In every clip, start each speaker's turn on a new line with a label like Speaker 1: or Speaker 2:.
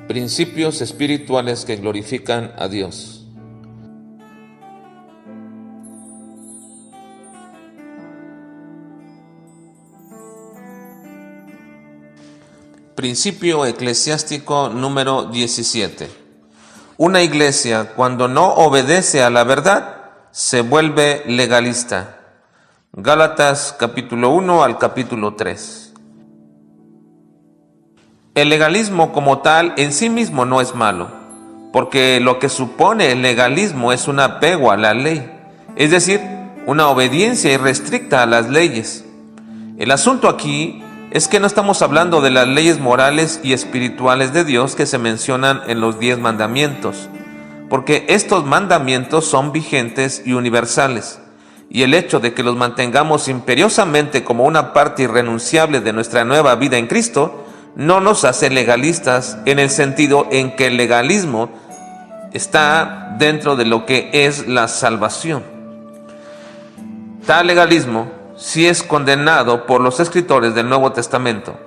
Speaker 1: Principios espirituales que glorifican a Dios. Principio eclesiástico número 17. Una iglesia, cuando no obedece a la verdad, se vuelve legalista. Gálatas capítulo 1 al capítulo 3. El legalismo como tal en sí mismo no es malo, porque lo que supone el legalismo es un apego a la ley, es decir, una obediencia irrestricta a las leyes. El asunto aquí es que no estamos hablando de las leyes morales y espirituales de Dios que se mencionan en los 10 mandamientos, porque estos mandamientos son vigentes y universales, y el hecho de que los mantengamos imperiosamente como una parte irrenunciable de nuestra nueva vida en Cristo no nos hace legalistas en el sentido en que el legalismo está dentro de lo que es la salvación. Tal legalismo sí es condenado por los escritores del Nuevo Testamento,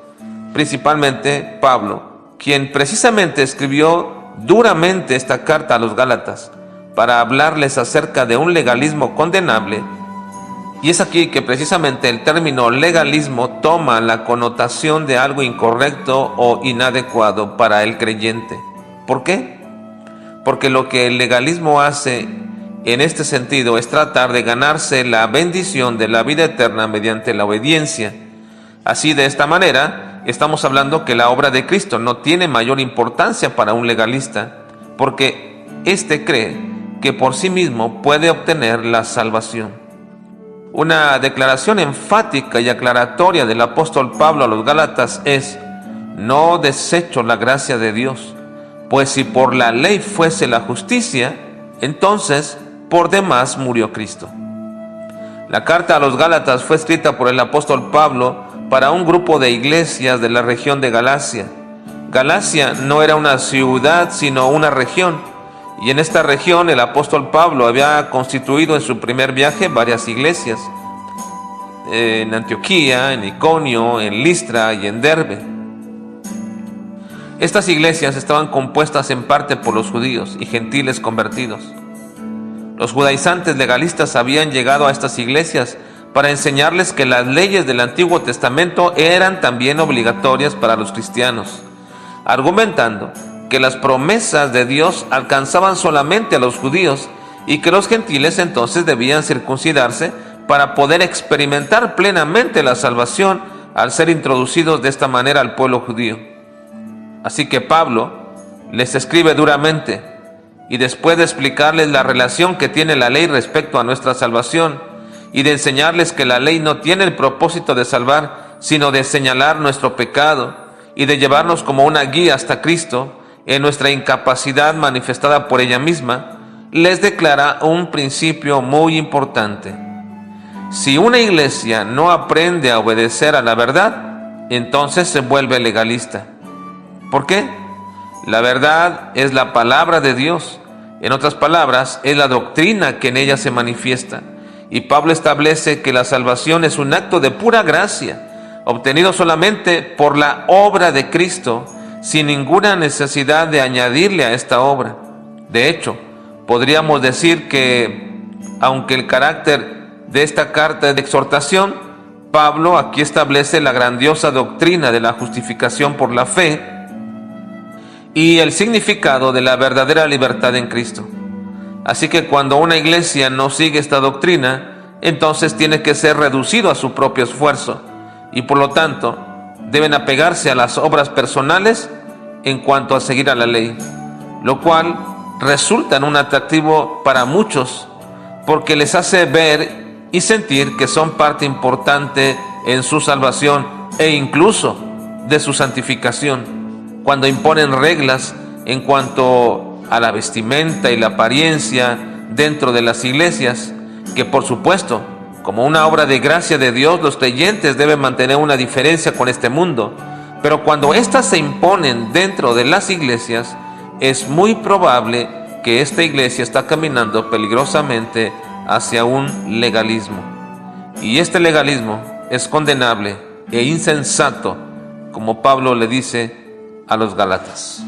Speaker 1: principalmente Pablo, quien precisamente escribió duramente esta carta a los Gálatas para hablarles acerca de un legalismo condenable. Y es aquí que precisamente el término legalismo toma la connotación de algo incorrecto o inadecuado para el creyente. ¿Por qué? Porque lo que el legalismo hace en este sentido es tratar de ganarse la bendición de la vida eterna mediante la obediencia. Así, de esta manera, estamos hablando que la obra de Cristo no tiene mayor importancia para un legalista, porque éste cree que por sí mismo puede obtener la salvación. Una declaración enfática y aclaratoria del apóstol Pablo a los Gálatas es: no desecho la gracia de Dios, pues si por la ley fuese la justicia, entonces por demás murió Cristo. La carta a los Gálatas fue escrita por el apóstol Pablo para un grupo de iglesias de la región de Galacia. Galacia no era una ciudad, sino una región. Y en esta región el apóstol Pablo había constituido en su primer viaje varias iglesias, en Antioquía, en Iconio, en Listra y en Derbe. Estas iglesias estaban compuestas en parte por los judíos y gentiles convertidos. Los judaizantes legalistas habían llegado a estas iglesias para enseñarles que las leyes del Antiguo Testamento eran también obligatorias para los cristianos, argumentando que las promesas de Dios alcanzaban solamente a los judíos y que los gentiles entonces debían circuncidarse para poder experimentar plenamente la salvación al ser introducidos de esta manera al pueblo judío. Así que Pablo les escribe duramente, y después de explicarles la relación que tiene la ley respecto a nuestra salvación y de enseñarles que la ley no tiene el propósito de salvar, sino de señalar nuestro pecado y de llevarnos como una guía hasta Cristo, en nuestra incapacidad manifestada por ella misma, les declara un principio muy importante. Si una iglesia no aprende a obedecer a la verdad, entonces se vuelve legalista. ¿Por qué? La verdad es la palabra de Dios. En otras palabras, es la doctrina que en ella se manifiesta. Y Pablo establece que la salvación es un acto de pura gracia, obtenido solamente por la obra de Cristo, sin ninguna necesidad de añadirle a esta obra. De hecho, podríamos decir que, aunque el carácter de esta carta es de exhortación, Pablo aquí establece la grandiosa doctrina de la justificación por la fe y el significado de la verdadera libertad en Cristo. Así que cuando una iglesia no sigue esta doctrina, entonces tiene que ser reducido a su propio esfuerzo y por lo tanto deben apegarse a las obras personales en cuanto a seguir a la ley, lo cual resulta en un atractivo para muchos porque les hace ver y sentir que son parte importante en su salvación e incluso de su santificación, cuando imponen reglas en cuanto a la vestimenta y la apariencia dentro de las iglesias, que por supuesto, como una obra de gracia de Dios, los creyentes deben mantener una diferencia con este mundo. Pero cuando éstas se imponen dentro de las iglesias, es muy probable que esta iglesia está caminando peligrosamente hacia un legalismo. Y este legalismo es condenable e insensato, como Pablo le dice a los Gálatas.